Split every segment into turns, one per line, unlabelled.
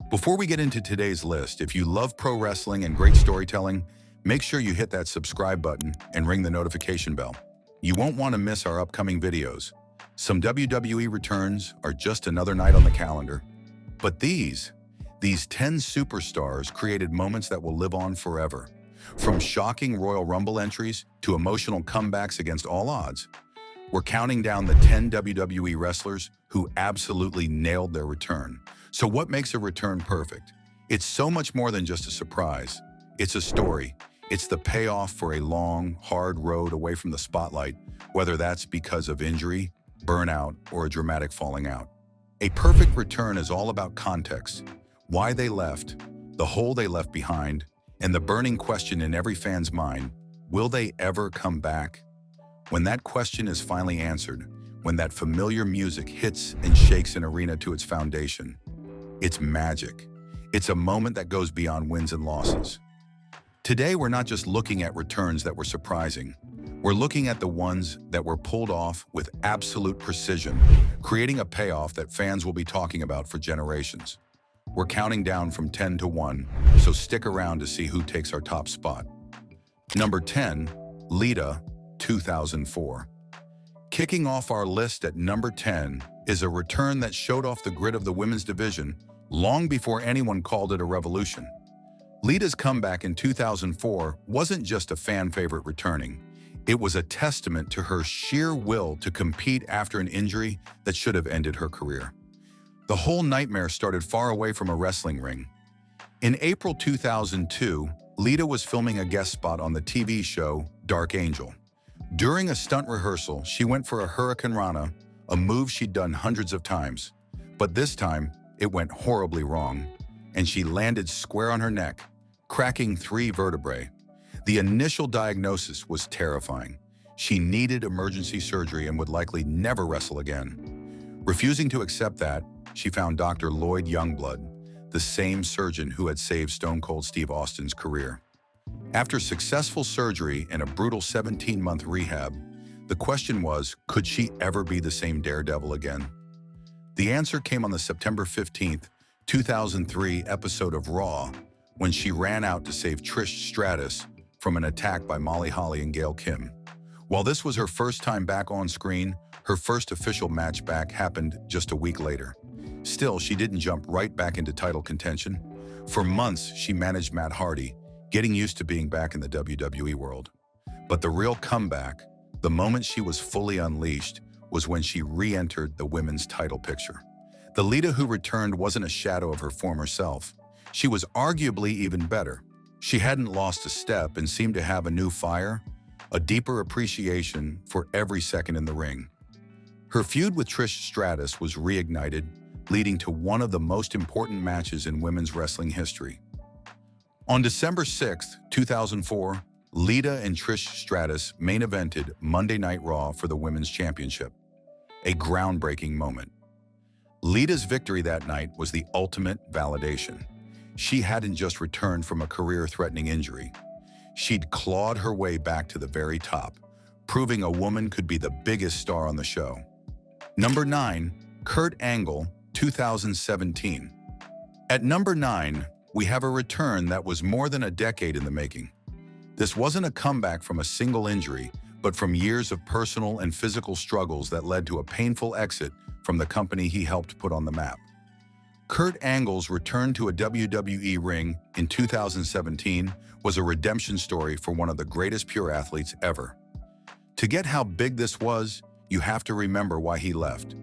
Before we get into today's list, if you love pro wrestling and great storytelling, make sure you hit that subscribe button and ring the notification bell. You won't want to miss our upcoming videos. Some WWE returns are just another night on the calendar. But these 10 superstars created moments that will live on forever. From shocking Royal Rumble entries to emotional comebacks against all odds, we're counting down the 10 WWE wrestlers who absolutely nailed their return. So what makes a return perfect? It's so much more than just a surprise. It's a story. It's the payoff for a long, hard road away from the spotlight, whether that's because of injury, burnout, or a dramatic falling out. A perfect return is all about context, why they left, the hole they left behind, and the burning question in every fan's mind, will they ever come back? When that question is finally answered, when that familiar music hits and shakes an arena to its foundation, it's magic. It's a moment that goes beyond wins and losses. Today, we're not just looking at returns that were surprising. We're looking at the ones that were pulled off with absolute precision, creating a payoff that fans will be talking about for generations. We're counting down from 10 to 1, so stick around to see who takes our top spot. Number 10, Lita, 2004. Kicking off our list at number 10 is a return that showed off the grit of the women's division long before anyone called it a revolution. Lita's comeback in 2004 wasn't just a fan favorite returning. It was a testament to her sheer will to compete after an injury that should have ended her career. The whole nightmare started far away from a wrestling ring. In April 2002, Lita was filming a guest spot on the TV show Dark Angel. During a stunt rehearsal, she went for a Hurricane Rana, a move she'd done hundreds of times. But this time, it went horribly wrong, and she landed square on her neck, cracking 3 vertebrae. The initial diagnosis was terrifying. She needed emergency surgery and would likely never wrestle again. Refusing to accept that, she found Dr. Lloyd Youngblood, the same surgeon who had saved Stone Cold Steve Austin's career. After successful surgery and a brutal 17-month rehab, the question was, could she ever be the same daredevil again? The answer came on the September 15, 2003 episode of Raw, when she ran out to save Trish Stratus from an attack by Molly Holly and Gail Kim. While this was her first time back on screen, her first official match back happened just a week later. Still, she didn't jump right back into title contention. For months, she managed Matt Hardy, getting used to being back in the WWE world. But the real comeback, the moment she was fully unleashed, was when she re-entered the women's title picture. The Lita who returned wasn't a shadow of her former self. She was arguably even better. She hadn't lost a step and seemed to have a new fire, a deeper appreciation for every second in the ring. Her feud with Trish Stratus was reignited, leading to one of the most important matches in women's wrestling history. On December 6, 2004, Lita and Trish Stratus main evented Monday Night Raw for the Women's Championship. A groundbreaking moment. Lita's victory that night was the ultimate validation. She hadn't just returned from a career-threatening injury. She'd clawed her way back to the very top, proving a woman could be the biggest star on the show. Number 9, Kurt Angle, 2017. At number 9, we have a return that was more than a decade in the making. This wasn't a comeback from a single injury, but from years of personal and physical struggles that led to a painful exit from the company he helped put on the map. Kurt Angle's return to a WWE ring in 2017 was a redemption story for one of the greatest pure athletes ever. To get how big this was, you have to remember why he left.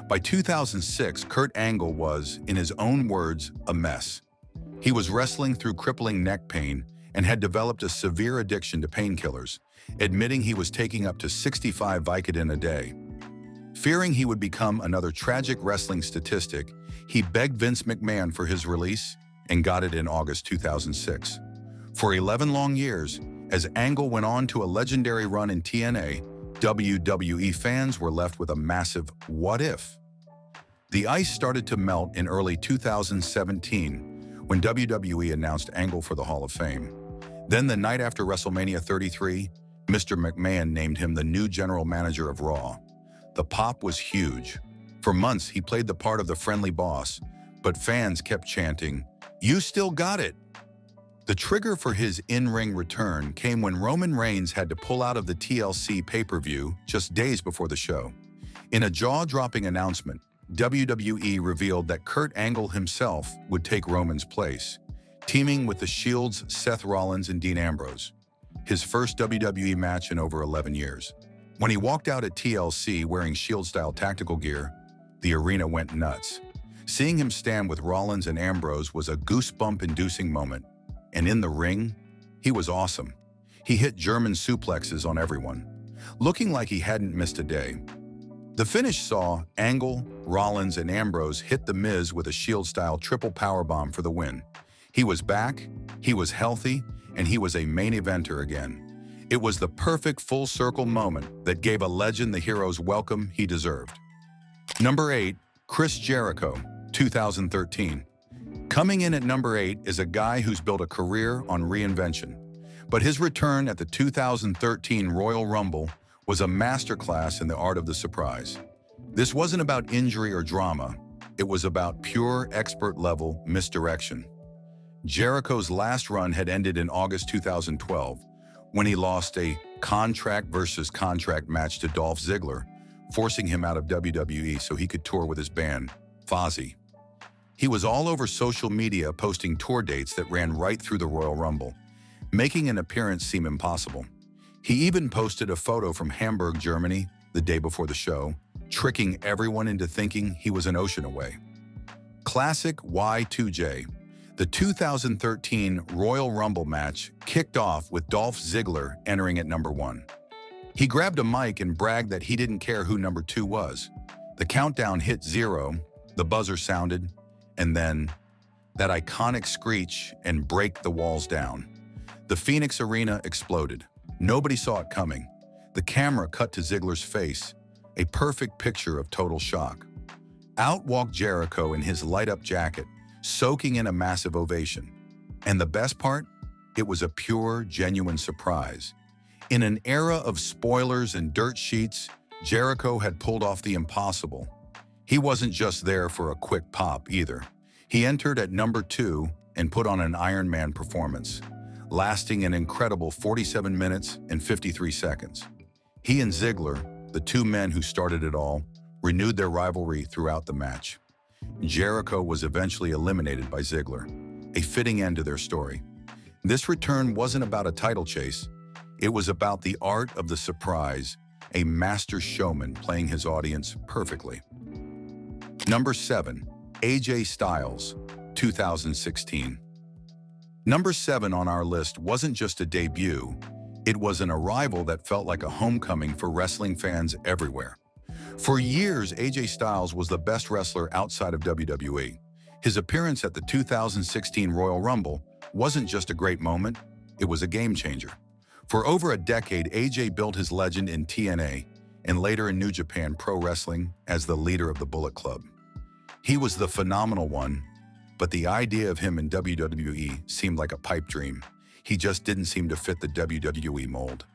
By 2006, Kurt Angle was, in his own words, a mess. He was wrestling through crippling neck pain and had developed a severe addiction to painkillers, admitting he was taking up to 65 Vicodin a day. Fearing he would become another tragic wrestling statistic, he begged Vince McMahon for his release and got it in August 2006. For 11 long years, as Angle went on to a legendary run in TNA, WWE fans were left with a massive what if? The ice started to melt in early 2017 when WWE announced Angle for the Hall of Fame. Then the night after WrestleMania 33, Mr. McMahon named him the new general manager of Raw. The pop was huge. For months, he played the part of the friendly boss, but fans kept chanting, "You still got it!" The trigger for his in-ring return came when Roman Reigns had to pull out of the TLC pay-per-view just days before the show. In a jaw-dropping announcement, WWE revealed that Kurt Angle himself would take Roman's place, teaming with the Shield's Seth Rollins and Dean Ambrose, his first WWE match in over 11 years. When he walked out at TLC wearing Shield-style tactical gear, the arena went nuts. Seeing him stand with Rollins and Ambrose was a goosebump-inducing moment, and in the ring, he was awesome. He hit German suplexes on everyone, looking like he hadn't missed a day. The finish saw Angle, Rollins, and Ambrose hit The Miz with a Shield-style triple powerbomb for the win. He was back, he was healthy, and he was a main eventer again. It was the perfect full-circle moment that gave a legend the hero's welcome he deserved. Number 8, Chris Jericho, 2013. Coming in at number 8 is a guy who's built a career on reinvention. But his return at the 2013 Royal Rumble was a masterclass in the art of the surprise. This wasn't about injury or drama. It was about pure expert-level misdirection. Jericho's last run had ended in August 2012, when he lost a contract versus contract match to Dolph Ziggler, forcing him out of WWE so he could tour with his band, Fozzy. He was all over social media posting tour dates that ran right through the Royal Rumble, making an appearance seem impossible. He even posted a photo from Hamburg, Germany, the day before the show, tricking everyone into thinking he was an ocean away. Classic Y2J. The 2013 Royal Rumble match kicked off with Dolph Ziggler entering at number 1. He grabbed a mic and bragged that he didn't care who number 2 was. The countdown hit 0, the buzzer sounded, and then that iconic screech and break the walls down. The Phoenix Arena exploded. Nobody saw it coming. The camera cut to Ziggler's face, a perfect picture of total shock. Out walked Jericho in his light-up jacket, soaking in a massive ovation. And the best part? It was a pure, genuine surprise. In an era of spoilers and dirt sheets, Jericho had pulled off the impossible. He wasn't just there for a quick pop either. He entered at number 2 and put on an Iron Man performance, lasting an incredible 47 minutes and 53 seconds. He and Ziggler, the two men who started it all, renewed their rivalry throughout the match. Jericho was eventually eliminated by Ziggler, a fitting end to their story. This return wasn't about a title chase. It was about the art of the surprise, a master showman playing his audience perfectly. Number 7, AJ Styles, 2016. Number 7 on our list wasn't just a debut, it was an arrival that felt like a homecoming for wrestling fans everywhere. For years, AJ Styles was the best wrestler outside of WWE. His appearance at the 2016 Royal Rumble wasn't just a great moment, it was a game changer. For over a decade, AJ built his legend in TNA and later in New Japan Pro Wrestling as the leader of the Bullet Club. He was the phenomenal one, but the idea of him in WWE seemed like a pipe dream. He just didn't seem to fit the WWE mold.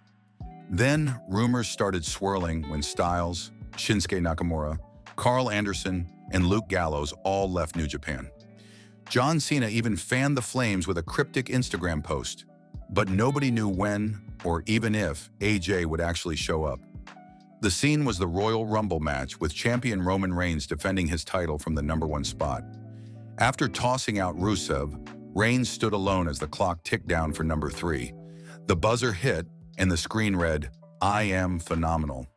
Then, rumors started swirling when Styles, Shinsuke Nakamura, Carl Anderson, and Luke Gallows all left New Japan. John Cena even fanned the flames with a cryptic Instagram post, but nobody knew when or even if AJ would actually show up. The scene was the Royal Rumble match with champion Roman Reigns defending his title from the number 1 spot. After tossing out Rusev, Reigns stood alone as the clock ticked down for number 3. The buzzer hit and the screen read, "I am phenomenal."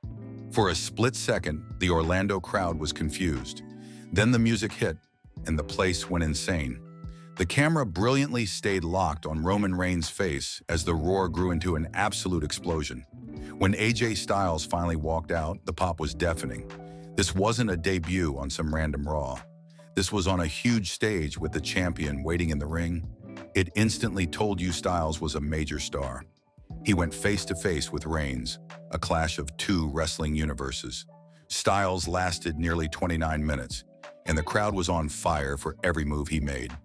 For a split second, the Orlando crowd was confused. Then the music hit and the place went insane. The camera brilliantly stayed locked on Roman Reigns' face as the roar grew into an absolute explosion. When AJ Styles finally walked out, the pop was deafening. This wasn't a debut on some random Raw. This was on a huge stage with the champion waiting in the ring. It instantly told you Styles was a major star. He went face-to-face with Reigns, a clash of two wrestling universes. Styles lasted nearly 29 minutes, and the crowd was on fire for every move he made.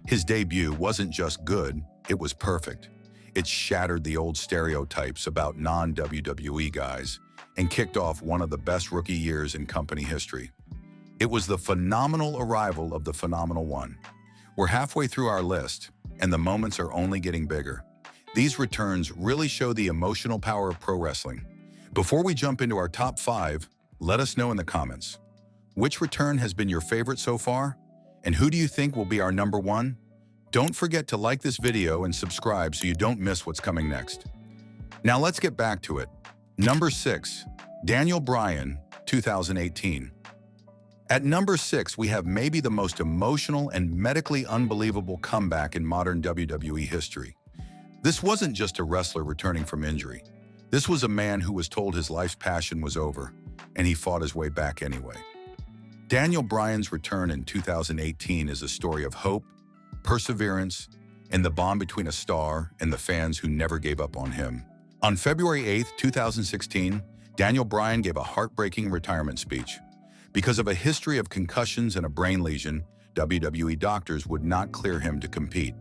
His debut wasn't just good, it was perfect. It shattered the old stereotypes about non-WWE guys and kicked off one of the best rookie years in company history. It was the phenomenal arrival of the Phenomenal One. We're halfway through our list, and the moments are only getting bigger. These returns really show the emotional power of pro wrestling. Before we jump into our top 5, let us know in the comments. Which return has been your favorite so far? And who do you think will be our number 1? Don't forget to like this video and subscribe so you don't miss what's coming next. Now let's get back to it. Number 6, Daniel Bryan, 2018. At number 6, we have maybe the most emotional and medically unbelievable comeback in modern WWE history. This wasn't just a wrestler returning from injury. This was a man who was told his life's passion was over, and he fought his way back anyway. Daniel Bryan's return in 2018 is a story of hope, perseverance, and the bond between a star and the fans who never gave up on him. On February 8, 2016, Daniel Bryan gave a heartbreaking retirement speech. Because of a history of concussions and a brain lesion, WWE doctors would not clear him to compete.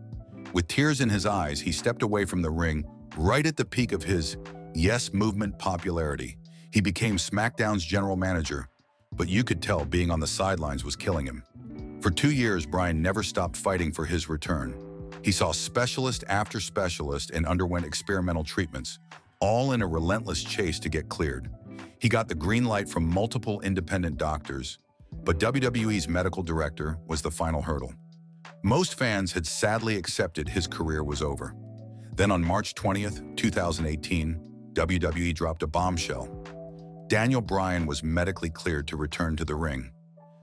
With tears in his eyes, he stepped away from the ring right at the peak of his Yes Movement popularity. He became Smackdown's general manager, but you could tell being on the sidelines was killing him. For 2 years, Bryan never stopped fighting for his return. He saw specialist after specialist and underwent experimental treatments, all in a relentless chase to get cleared. He got the green light from multiple independent doctors, but WWE's medical director was the final hurdle. Most fans had sadly accepted his career was over. Then on March 20th, 2018, WWE dropped a bombshell. Daniel Bryan was medically cleared to return to the ring.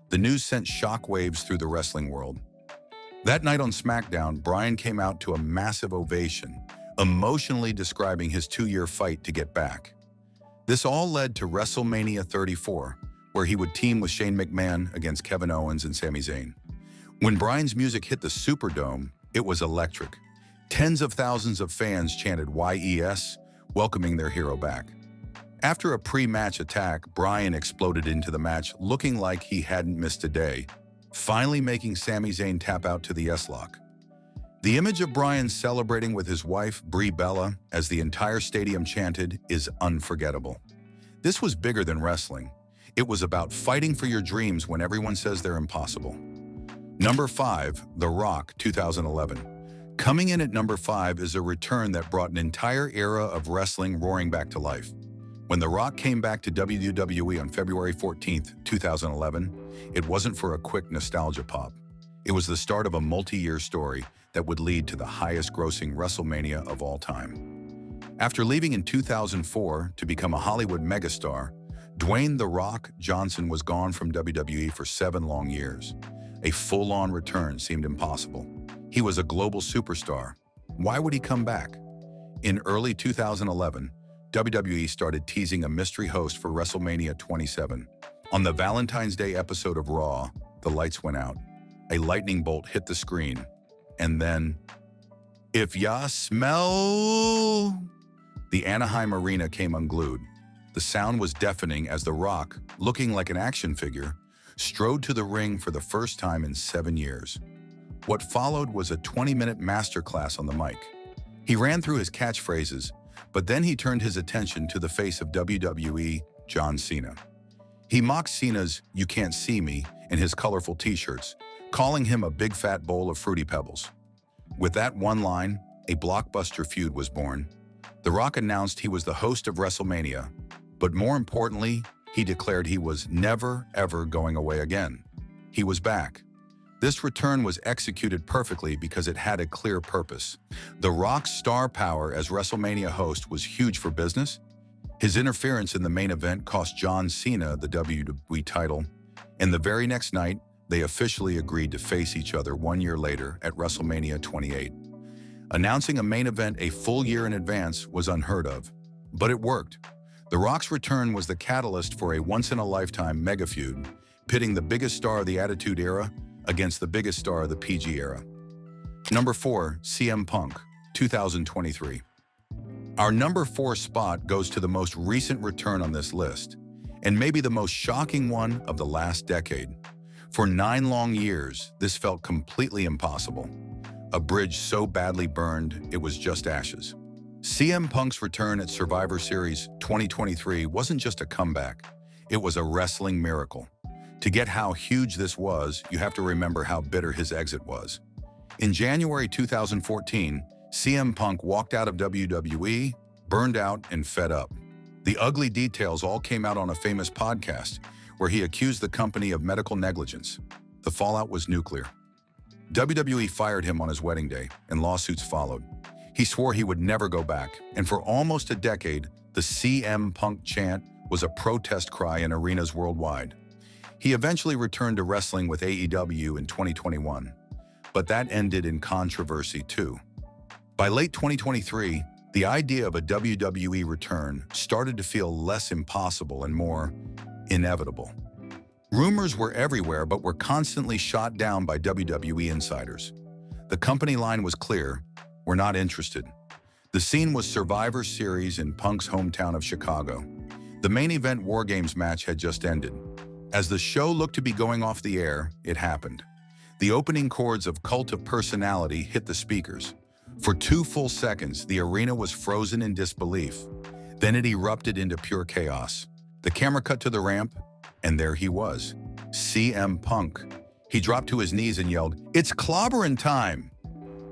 The news sent shockwaves through the wrestling world. That night on Smackdown, Bryan came out to a massive ovation, emotionally describing his 2-year fight to get back. This all led to Wrestlemania 34, where he would team with Shane McMahon against Kevin Owens and Sami Zayn. When Bryan's music hit the Superdome, it was electric. Tens of thousands of fans chanted YES, welcoming their hero back. After a pre-match attack, Bryan exploded into the match looking like he hadn't missed a day, finally making Sami Zayn tap out to the S-Lock. The image of Bryan celebrating with his wife, Brie Bella, as the entire stadium chanted, is unforgettable. This was bigger than wrestling. It was about fighting for your dreams when everyone says they're impossible. Number 5, The Rock, 2011. Coming in at number 5 is a return that brought an entire era of wrestling roaring back to life. When The Rock came back to WWE on February 14, 2011, it wasn't for a quick nostalgia pop. It was the start of a multi-year story that would lead to the highest-grossing WrestleMania of all time. After leaving in 2004 to become a Hollywood megastar, Dwayne "The Rock" Johnson was gone from WWE for 7 long years. A full-on return seemed impossible. He was a global superstar. Why would he come back? In early 2011, WWE started teasing a mystery host for WrestleMania 27. On the Valentine's Day episode of Raw, the lights went out. A lightning bolt hit the screen. And then, if ya smell... The Anaheim Arena came unglued. The sound was deafening as The Rock, looking like an action figure, strode to the ring for the first time in 7 years. What followed was a 20-minute masterclass on the mic. He ran through his catchphrases, but then he turned his attention to the face of WWE, John Cena. He mocked Cena's "You Can't See Me" and his colorful t-shirts, calling him a big fat bowl of Fruity Pebbles. With that one line, a blockbuster feud was born. The Rock announced he was the host of WrestleMania, but more importantly, he declared he was never, ever going away again. He was back. This return was executed perfectly because it had a clear purpose. The Rock's star power as WrestleMania host was huge for business. His interference in the main event cost John Cena the WWE title, and the very next night, they officially agreed to face each other 1 year later at WrestleMania 28. Announcing a main event a full year in advance was unheard of, but it worked. The Rock's return was the catalyst for a once-in-a-lifetime mega feud, pitting the biggest star of the Attitude Era against the biggest star of the PG Era. Number 4, CM Punk, 2023. Our number 4 spot goes to the most recent return on this list, and maybe the most shocking one of the last decade. For 9 long years, this felt completely impossible. A bridge so badly burned, it was just ashes. CM Punk's return at Survivor Series 2023 wasn't just a comeback, it was a wrestling miracle. To get how huge this was, you have to remember how bitter his exit was. In January 2014, CM Punk walked out of WWE, burned out and fed up. The ugly details all came out on a famous podcast where he accused the company of medical negligence. The fallout was nuclear. WWE fired him on his wedding day, and lawsuits followed. He swore he would never go back, and for almost a decade, the CM Punk chant was a protest cry in arenas worldwide. He eventually returned to wrestling with AEW in 2021, but that ended in controversy too. By late 2023, the idea of a WWE return started to feel less impossible and more inevitable. Rumors were everywhere, but were constantly shot down by WWE insiders. The company line was clear: we're not interested. The scene was Survivor Series in Punk's hometown of Chicago. The main event War Games match had just ended. As the show looked to be going off the air, it happened. The opening chords of Cult of Personality hit the speakers. For 2 full seconds, the arena was frozen in disbelief. Then it erupted into pure chaos. The camera cut to the ramp, and there he was, CM Punk. He dropped to his knees and yelled, "It's clobberin' time!"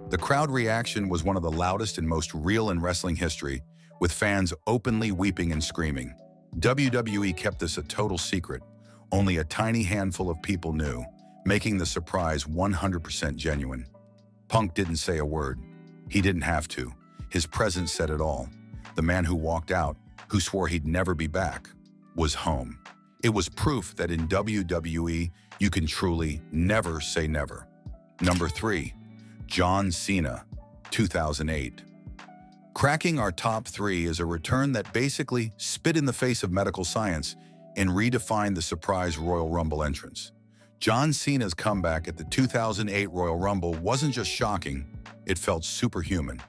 The crowd reaction was one of the loudest and most real in wrestling history, with fans openly weeping and screaming. WWE kept this a total secret. Only a tiny handful of people knew, making the surprise 100% genuine. Punk didn't say a word. He didn't have to. His presence said it all. The man who walked out, who swore he'd never be back, was home. It was proof that in WWE, you can truly never say never. Number 3, John Cena, 2008. Cracking our top 3 is a return that basically spit in the face of medical science and redefined the surprise Royal Rumble entrance. John Cena's comeback at the 2008 Royal Rumble wasn't just shocking, it felt superhuman.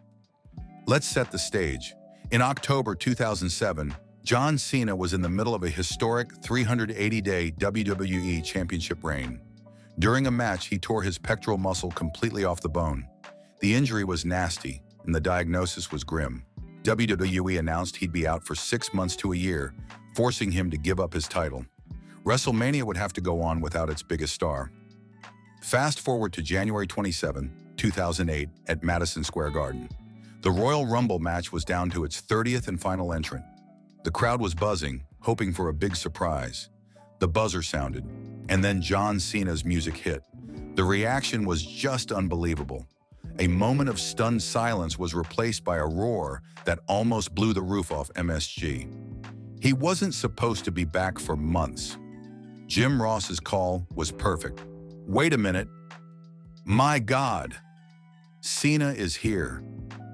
Let's set the stage. In October 2007, John Cena was in the middle of a historic 380-day WWE Championship reign. During a match, he tore his pectoral muscle completely off the bone. The injury was nasty, and the diagnosis was grim. WWE announced he'd be out for 6 months to a year, forcing him to give up his title. Wrestlemania would have to go on without its biggest star. Fast forward to January 27, 2008 at Madison Square Garden. The Royal Rumble match was down to its 30th and final entrant. The crowd was buzzing, hoping for a big surprise. The buzzer sounded, and then John Cena's music hit. The reaction was just unbelievable. A moment of stunned silence was replaced by a roar that almost blew the roof off MSG. He wasn't supposed to be back for months. Jim Ross's call was perfect. Wait a minute. My God. Cena is here.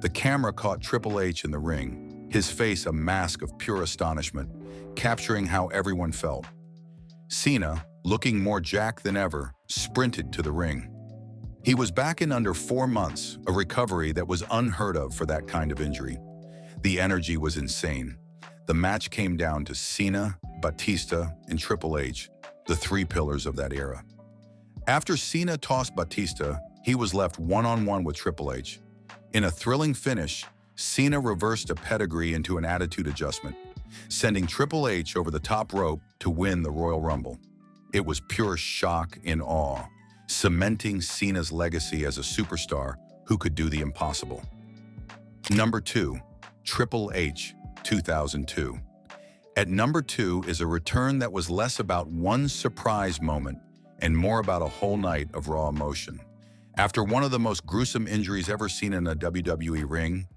The camera caught Triple H in the ring, his face a mask of pure astonishment, capturing how everyone felt. Cena, looking more jacked than ever, sprinted to the ring. He was back in under 4 months, a recovery that was unheard of for that kind of injury. The energy was insane. The match came down to Cena, Batista, and Triple H, the 3 pillars of that era. After Cena tossed Batista, he was left one-on-one with Triple H. In a thrilling finish, Cena reversed a pedigree into an attitude adjustment, sending Triple H over the top rope to win the Royal Rumble. It was pure shock and awe, cementing Cena's legacy as a superstar who could do the impossible. Number 2, Triple H, 2002. At number 2 is a return that was less about one surprise moment and more about a whole night of raw emotion. After one of the most gruesome injuries ever seen in a WWE ring,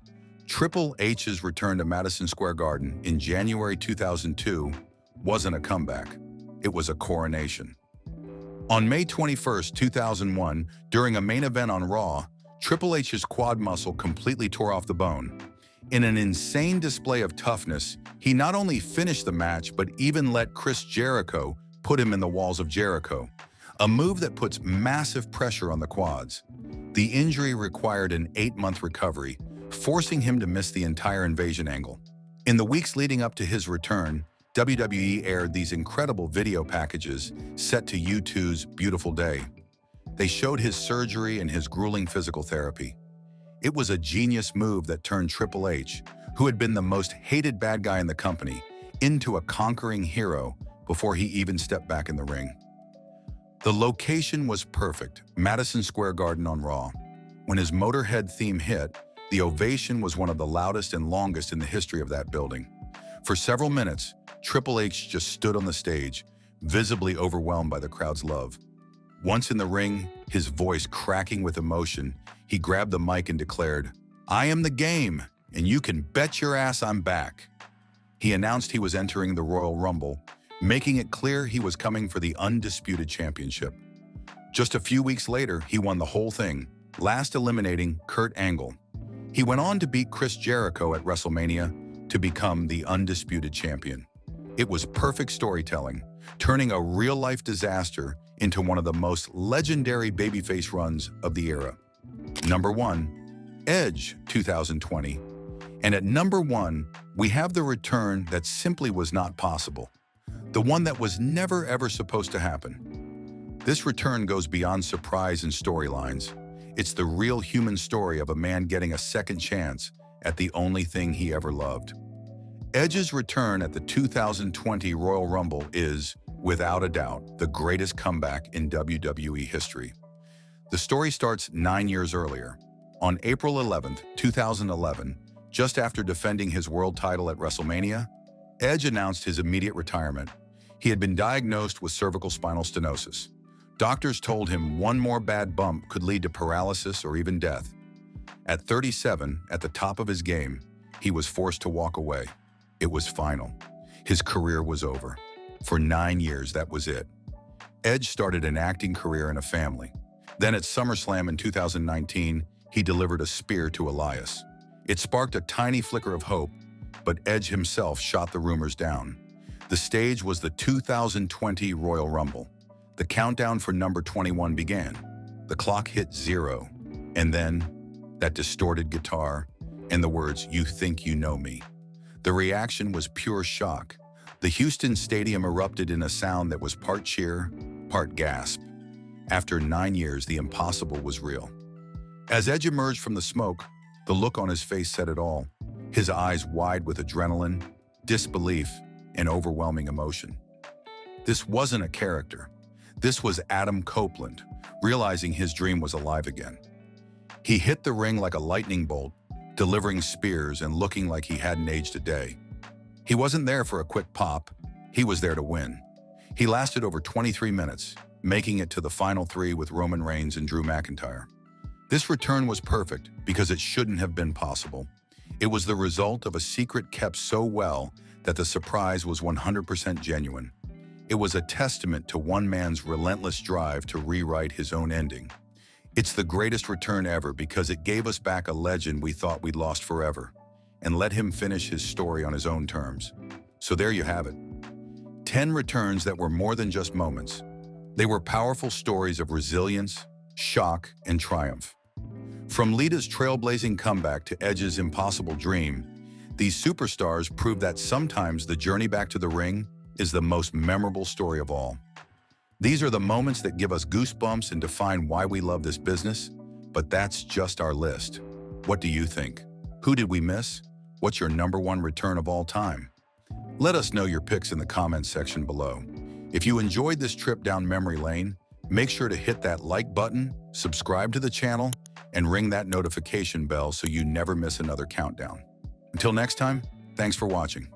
Triple H's return to Madison Square Garden in January 2002 wasn't a comeback, it was a coronation. On May 21, 2001, during a main event on Raw, Triple H's quad muscle completely tore off the bone. In an insane display of toughness, he not only finished the match, but even let Chris Jericho put him in the walls of Jericho, a move that puts massive pressure on the quads. The injury required an 8-month recovery, forcing him to miss the entire invasion angle. In the weeks leading up to his return, WWE aired these incredible video packages set to U2's Beautiful Day. They showed his surgery and his grueling physical therapy. It was a genius move that turned Triple H, who had been the most hated bad guy in the company, into a conquering hero before he even stepped back in the ring. The location was perfect, Madison Square Garden on Raw. When his Motorhead theme hit, the ovation was one of the loudest and longest in the history of that building. For several minutes, Triple H just stood on the stage, visibly overwhelmed by the crowd's love. Once in the ring, his voice cracking with emotion, he grabbed the mic and declared, "I am the game, and you can bet your ass I'm back." He announced he was entering the Royal Rumble, making it clear he was coming for the undisputed championship. Just a few weeks later, he won the whole thing, last eliminating Kurt Angle. He went on to beat Chris Jericho at Wrestlemania to become the undisputed champion. It was perfect storytelling, turning a real-life disaster into one of the most legendary babyface runs of the era. Number 1, Edge 2020. And at number 1, we have the return that simply was not possible. The one that was never ever supposed to happen. This return goes beyond surprise and storylines. It's the real human story of a man getting a second chance at the only thing he ever loved. Edge's return at the 2020 Royal Rumble is, without a doubt, the greatest comeback in WWE history. The story starts 9 years earlier. On April 11, 2011, just after defending his world title at Wrestlemania, Edge announced his immediate retirement. He had been diagnosed with cervical spinal stenosis. Doctors told him one more bad bump could lead to paralysis or even death. At 37, at the top of his game, he was forced to walk away. It was final. His career was over. For 9 years, that was it. Edge started an acting career and a family. Then at SummerSlam in 2019, he delivered a spear to Elias. It sparked a tiny flicker of hope, but Edge himself shot the rumors down. The stage was the 2020 Royal Rumble. The countdown for number 21 began. The clock hit 0, and then that distorted guitar and the words, "You think you know me." The reaction was pure shock. The Houston Stadium erupted in a sound that was part cheer, part gasp. After 9 years, the impossible was real. As Edge emerged from the smoke, the look on his face said it all. His eyes wide with adrenaline, disbelief, and overwhelming emotion. This wasn't a character. This was Adam Copeland, realizing his dream was alive again. He hit the ring like a lightning bolt, delivering spears and looking like he hadn't aged a day. He wasn't there for a quick pop. He was there to win. He lasted over 23 minutes, making it to the final 3 with Roman Reigns and Drew McIntyre. This return was perfect because it shouldn't have been possible. It was the result of a secret kept so well that the surprise was 100% genuine. It was a testament to one man's relentless drive to rewrite his own ending. It's the greatest return ever because it gave us back a legend we thought we'd lost forever, and let him finish his story on his own terms. So there you have it. 10 returns that were more than just moments. They were powerful stories of resilience, shock, and triumph. From Lita's trailblazing comeback to Edge's impossible dream, these superstars prove that sometimes the journey back to the ring is the most memorable story of all. These are the moments that give us goosebumps and define why we love this business, but that's just our list. What do you think? Who did we miss? What's your number 1 return of all time? Let us know your picks in the comments section below. If you enjoyed this trip down memory lane, make sure to hit that like button, subscribe to the channel, and ring that notification bell so you never miss another countdown. Until next time, thanks for watching.